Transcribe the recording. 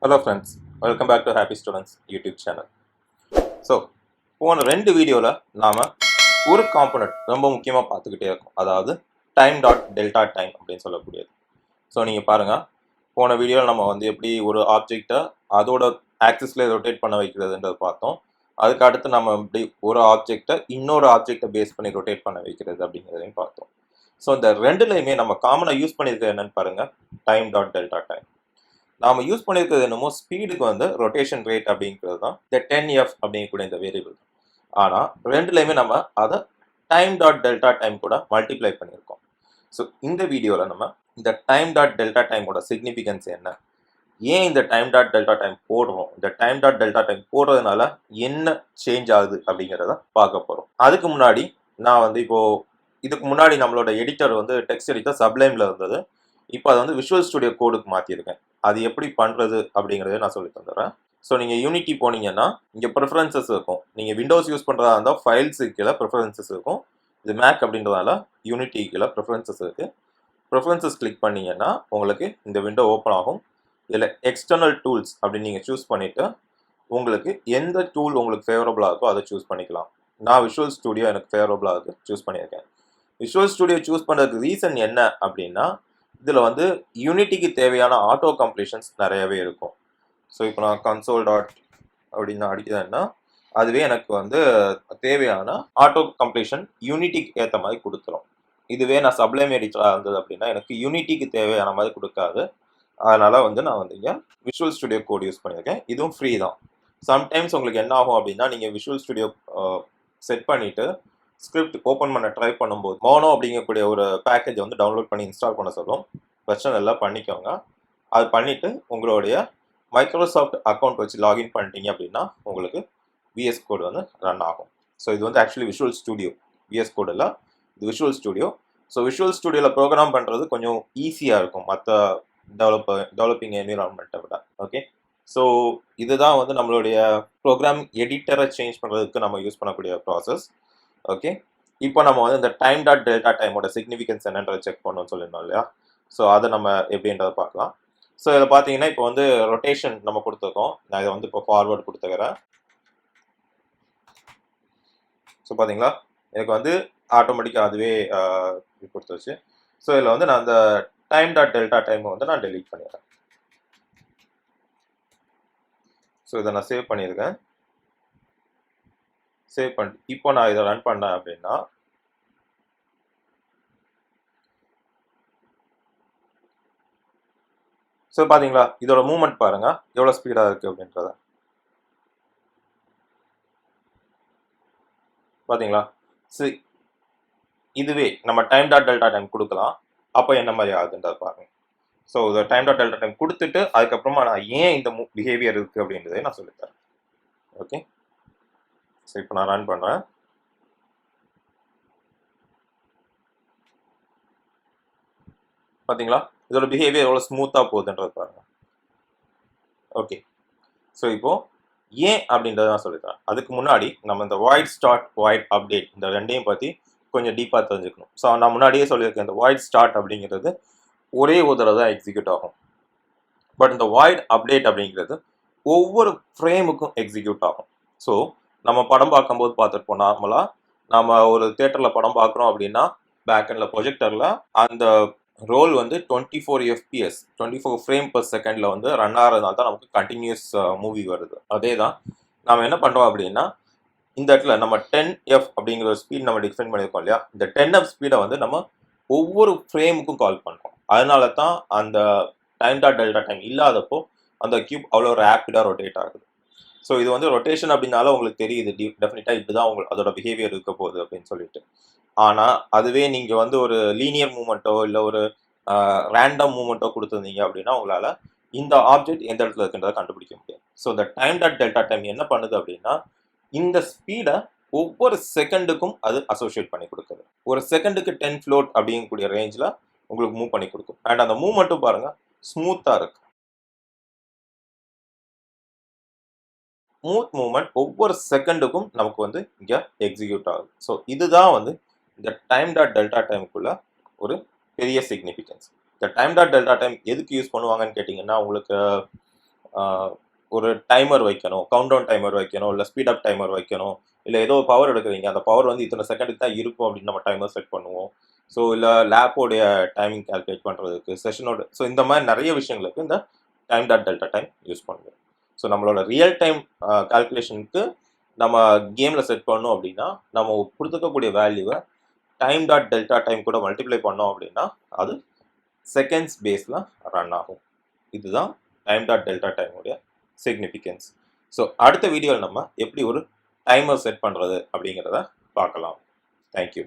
Hello friends, welcome back to Happy Students YouTube channel. So, போன ரெண்டு வீடியோவில் நாம் ஒரு காம்பனண்ட் ரொம்ப முக்கியமாக பார்த்துக்கிட்டே இருக்கோம், அதாவது டைம் டாட் டெல்டா டைம் அப்படின்னு சொல்லக்கூடியது. ஸோ நீங்கள் பாருங்கள், போன வீடியோவில் நம்ம வந்து எப்படி ஒரு ஆப்ஜெக்டை அதோட ஆக்சிஸில் ரொட்டேட் பண்ண வைக்கிறதுன்றது பார்த்தோம். அதுக்கு அடுத்து நம்ம எப்படி ஒரு ஆப்ஜெக்டை இன்னொரு ஆப்ஜெக்டை பேஸ் பண்ணி ரொட்டேட் பண்ண வைக்கிறது அப்படிங்கிறதையும் பார்த்தோம். ஸோ இந்த ரெண்டுலையுமே நம்ம காமனாக யூஸ் பண்ணியிருக்கிறது என்னென்னு பாருங்கள், டைம் டாட் டெல்டா டைம். நாம் யூஸ் பண்ணியிருக்கிறது என்னமோ ஸ்பீடுக்கு வந்து ரொட்டேஷன் ரேட் அப்படிங்கிறது தான் இந்த 10f அப்படிங்கக்கூடிய இந்த வேரியபிள். ஆனால் ரெண்டுலேயுமே நம்ம அதை டைம் டாட் டெல்டா டைம் கூட மல்டிப்ளை பண்ணியிருக்கோம். ஸோ இந்த வீடியோவில் நம்ம இந்த டைம் டாட் டெல்டா டைமோட சிக்னிஃபிகன்ஸ் என்ன, ஏன் இந்த டைம் டாட் டெல்டா டைம் போடுறோம், இந்த டைம் டாட் டெல்டா டைம் போடுறதுனால என்ன சேஞ்ச் ஆகுது அப்படிங்கிறத பார்க்க போகிறோம். அதுக்கு முன்னாடி நான் வந்து இப்போது இதுக்கு முன்னாடி நம்மளோட எடிட்டர் வந்து டெக்ஸ்ட் எடிட்டர் சப்ளைமில் இருந்தது. இப்போ அதை வந்து விஷுவல் ஸ்டுடியோ கோடுக்கு மாற்றிருக்கேன். அது எப்படி பண்ணுறது அப்படிங்கிறத நான் சொல்லி தந்துடுறேன். ஸோ நீங்கள் யூனிட்டி போனீங்கன்னா இங்கே ப்ரிஃபரன்சஸ் இருக்கும். நீங்கள் விண்டோஸ் யூஸ் பண்ணுறதா இருந்தால் ஃபைல்ஸுக்கு கீழே ப்ரிஃபரன்சஸ் இருக்கும். இது மேக் அப்படின்றதால யூனிட்டி கீழே ப்ரிஃபரன்சஸ் இருக்குது. ப்ரிஃபரன்சஸ் கிளிக் பண்ணிங்கன்னா உங்களுக்கு இந்த விண்டோ ஓப்பன் ஆகும். இதில் எக்ஸ்டர்னல் டூல்ஸ் அப்படின்னு நீங்கள் சூஸ் பண்ணிவிட்டு உங்களுக்கு எந்த டூல் உங்களுக்கு ஃபேவரபுளாக இருக்கோ அதை சூஸ் பண்ணிக்கலாம். நான் விஷுவல் ஸ்டுடியோ எனக்கு ஃபேவரபுளாக இருக்குது, சூஸ் பண்ணியிருக்கேன். விஷுவல் ஸ்டுடியோ சூஸ் பண்ணுறதுக்கு ரீசன் என்ன அப்படின்னா, இதில் வந்து யூனிட்டிக்கு தேவையான ஆட்டோ கம்ப்ளீஷன்ஸ் நிறையவே இருக்கும். ஸோ இப்போ நான் கன்சோல் டாட் அப்படின்னு அடிக்கிறேன்னா அதுவே எனக்கு வந்து தேவையான ஆட்டோ கம்ப்ளீஷன் யூனிட்டிக்கு ஏற்ற மாதிரி கொடுத்துரும். இதுவே நான் சப்ளைம் எடிட்டராக இருந்தது அப்படின்னா எனக்கு யூனிட்டிக்கு தேவையான மாதிரி கொடுக்காது. அதனால் வந்து நான் வந்து இங்கே விஷுவல் ஸ்டுடியோ கோட் யூஸ் பண்ணியிருக்கேன். இதுவும் ஃப்ரீ தான். சம்டைம்ஸ் உங்களுக்கு என்ன ஆகும் அப்படின்னா, நீங்கள் விஷுவல் ஸ்டுடியோ செட் பண்ணிவிட்டு ஸ்கிரிப்ட் ஓப்பன் பண்ண ட்ரை பண்ணும்போது மோனோ அப்படிங்கக்கூடிய ஒரு பேக்கேஜை வந்து டவுன்லோட் பண்ணி இன்ஸ்டால் பண்ண சொல்லும். பிரச்சனை எல்லாம் பண்ணிக்கோங்க. அது பண்ணிவிட்டு உங்களுடைய மைக்ரோசாஃப்ட் அக்கௌண்ட் வச்சு லாகின் பண்ணிட்டீங்க அப்படின்னா உங்களுக்கு விஎஸ் கோடு வந்து ரன் ஆகும். ஸோ இது வந்து ஆக்சுவலி விஷுவல் ஸ்டுடியோ, விஎஸ் கோடு இல்லை, இது விஷுவல் ஸ்டுடியோ. ஸோ விஷுவல் ஸ்டுடியோவில் ப்ரோக்ராம் பண்ணுறது கொஞ்சம் ஈஸியாக இருக்கும் மற்ற டெவலப்பிங் என்விரான்மெண்ட்டை விட. ஓகே, ஸோ இதுதான் வந்து நம்மளுடைய ப்ரோக்ராம் எடிட்டரை சேஞ்ச் பண்ணுறதுக்கு நம்ம யூஸ் பண்ணக்கூடிய ப்ராசஸ். ஓகே, இப்போ நம்ம வந்து இந்த டைம் டாட் டெல்டா டைமோட சிக்னிஃபிகன்ஸ் என்னன்றதை செக் பண்ணணும்னு சொல்லியிருந்தோம் இல்லையா? ஸோ அதை நம்ம எப்படின்றத பார்க்கலாம். ஸோ இதில் பார்த்தீங்கன்னா இப்போ வந்து ரொட்டேஷன் நம்ம கொடுத்துருக்கோம். நான் இதை வந்து இப்போ ஃபார்வர்ட் கொடுத்துக்கிறேன். ஸோ பார்த்தீங்களா, எனக்கு வந்து ஆட்டோமேட்டிக்காக அதுவே கொடுத்துருச்சு. ஸோ இதில் வந்து நான் அந்த டைம் டாட் டெல்டா டைமை வந்து நான் டெலீட் பண்ணிடுறேன். ஸோ இதை நான் சேவ் பண்ணியிருக்கேன். சேவ் பண்ணி இப்போ நான் இதை ரன் பண்ணேன் அப்படின்னா ஸோ பார்த்தீங்களா, இதோட மூவ்மெண்ட் பாருங்க எவ்வளோ ஸ்பீடாக இருக்குது அப்படின்றத பார்த்தீங்களா. சரி, இதுவே நம்ம டைம் டாட் டெல்டா டைம் கொடுக்கலாம், அப்போ என்ன மாதிரி ஆகுதுன்றது பாருங்க. ஸோ இதை டைம் டாட் டெல்டா டைம் கொடுத்துட்டு அதுக்கப்புறமா நான் ஏன் இந்த பிஹேவியர் இருக்குது அப்படின்றதை நான் சொல்லித்தரேன். ஓகே, ஸோ இப்போ நான் ரன் பண்ணுறேன். பார்த்தீங்களா, இதோட பிஹேவியர் எவ்வளோ ஸ்மூத்தாக போகுதுன்றது பாருங்க. ஓகே, ஸோ இப்போது ஏன் அப்படின்றத நான் சொல்லித்தரேன். அதுக்கு முன்னாடி நம்ம இந்த வாய்ட் ஸ்டார்ட் வாய்ட் அப்டேட் இந்த ரெண்டையும் பற்றி கொஞ்சம் டீப்பாக தெரிஞ்சுக்கணும். ஸோ நான் முன்னாடியே சொல்லியிருக்கேன், இந்த வாய்ட் ஸ்டார்ட் அப்படிங்கிறது ஒரே ஒரு தடவை தான் எக்ஸிக்யூட் ஆகும். பட் இந்த வாய்ட் அப்டேட் அப்படிங்கிறது ஒவ்வொரு ஃப்ரேமுக்கும் எக்ஸிக்யூட் ஆகும். ஸோ நம்ம படம் பார்க்கும்போது பார்த்துருப்போம், நார்மலாக நம்ம ஒரு தேட்டரில் படம் பார்க்குறோம் அப்படின்னா பேக்கெண்டில் ப்ரொஜெக்டரில் அந்த ரோல் வந்து 24 FPS 24 ஃப்ரேம் பர் செகண்டில் வந்து ரன் ஆகிறதுனால தான் நமக்கு கண்டினியூஸ் மூவி வருது. அதே தான் நம்ம என்ன பண்ணுறோம் அப்படின்னா, இந்த இடத்துல நம்ம 10f அப்படிங்கிற ஒரு ஸ்பீட் நம்ம டிஃபைன் பண்ணியிருக்கோம் இல்லையா, இந்த 10f ஸ்பீடை வந்து நம்ம ஒவ்வொரு ஃப்ரேமுக்கும் கால் பண்ணுறோம். அதனால தான் அந்த டைம் டாட் டெல்டா டைம் இல்லாதப்போ அந்த கியூப் அவ்வளோ ரேப்பிடாக ரொட்டேட் ஆகுது. ஸோ இது வந்து ரொட்டேஷன் அப்படின்னால உங்களுக்கு தெரியுது டெஃபினட்டாக இப்படி தான் உங்களுக்கு அதோட பிஹேவியர் இருக்க போகுது அப்படின்னு சொல்லிட்டு. ஆனால் அதுவே நீங்கள் வந்து ஒரு லீனியர் மூமெண்ட்டோ இல்லை ஒரு ரேண்டம் மூமெண்ட்டோ கொடுத்துருந்தீங்க அப்படின்னா உங்களால் இந்த ஆப்ஜெக்ட் எந்த இடத்துல இருக்குன்றதை கண்டுபிடிக்க முடியும். ஸோ இந்த டைம் டாட் டெல்டா டைம் என்ன பண்ணுது அப்படின்னா, இந்த ஸ்பீடை ஒவ்வொரு செகண்டுக்கும் அது அசோசியேட் பண்ணி கொடுக்குது. ஒரு செகண்டுக்கு 10 ஃப்ளோட் அப்படிங்கக்கூடிய ரேஞ்சில் உங்களுக்கு மூவ் பண்ணி கொடுக்கும். அண்ட் அந்த மூவ்மெண்ட்டும் பாருங்கள் ஸ்மூத்தாக இருக்கு. ஸ்மூத் மூவ்மெண்ட் ஒவ்வொரு செகண்டுக்கும் நமக்கு வந்து இங்கே எக்ஸிக்யூட் ஆகுது. ஸோ இதுதான் வந்து இந்த டைம் டாட் டெல்டா டைமுக்குள்ள ஒரு பெரிய சிக்னிஃபிகன்ஸ். இந்த டைம் டாட் டெல்டா டைம் எதுக்கு யூஸ் பண்ணுவாங்கன்னு கேட்டிங்கன்னா, உங்களுக்கு ஒரு டைமர் வைக்கணும், கவுண்ட் டவுன் டைமர் வைக்கணும், இல்லை ஸ்பீட் அப் டைமர் வைக்கணும், இல்லை ஏதோ பவர் எடுக்கிறீங்க, அந்த பவர் வந்து இத்தனை செகண்டுக்கு தான் இருக்கும் அப்படின்னு நம்ம டைமர் செட் பண்ணுவோம். ஸோ இல்லை லேப்போடைய டைமிங் கால்குலேட் பண்ணுறதுக்கு, செஷனோட, ஸோ இந்த மாதிரி நிறைய விஷயங்களுக்கு இந்த Time.Delta Time யூஸ் பண்ணுவோம். ஸோ நம்மளோட ரியல் டைம் கால்குலேஷனுக்கு நம்ம கேமில் செட் பண்ணோம் அப்படின்னா நம்ம கொடுத்துக்கக்கூடிய வேல்யூவை Time.Delta Time கூட மல்டிப்ளை பண்ணோம் அப்படின்னா அது செகண்ட்ஸ் பேஸில் ரன் ஆகும். இதுதான் Time.Delta Time உடைய சிக்னிஃபிகன்ஸ். ஸோ அடுத்த வீடியோவில் நம்ம எப்படி ஒரு டைமர் செட் பண்ணுறது அப்படிங்கிறத பார்க்கலாம். தேங்க்யூ.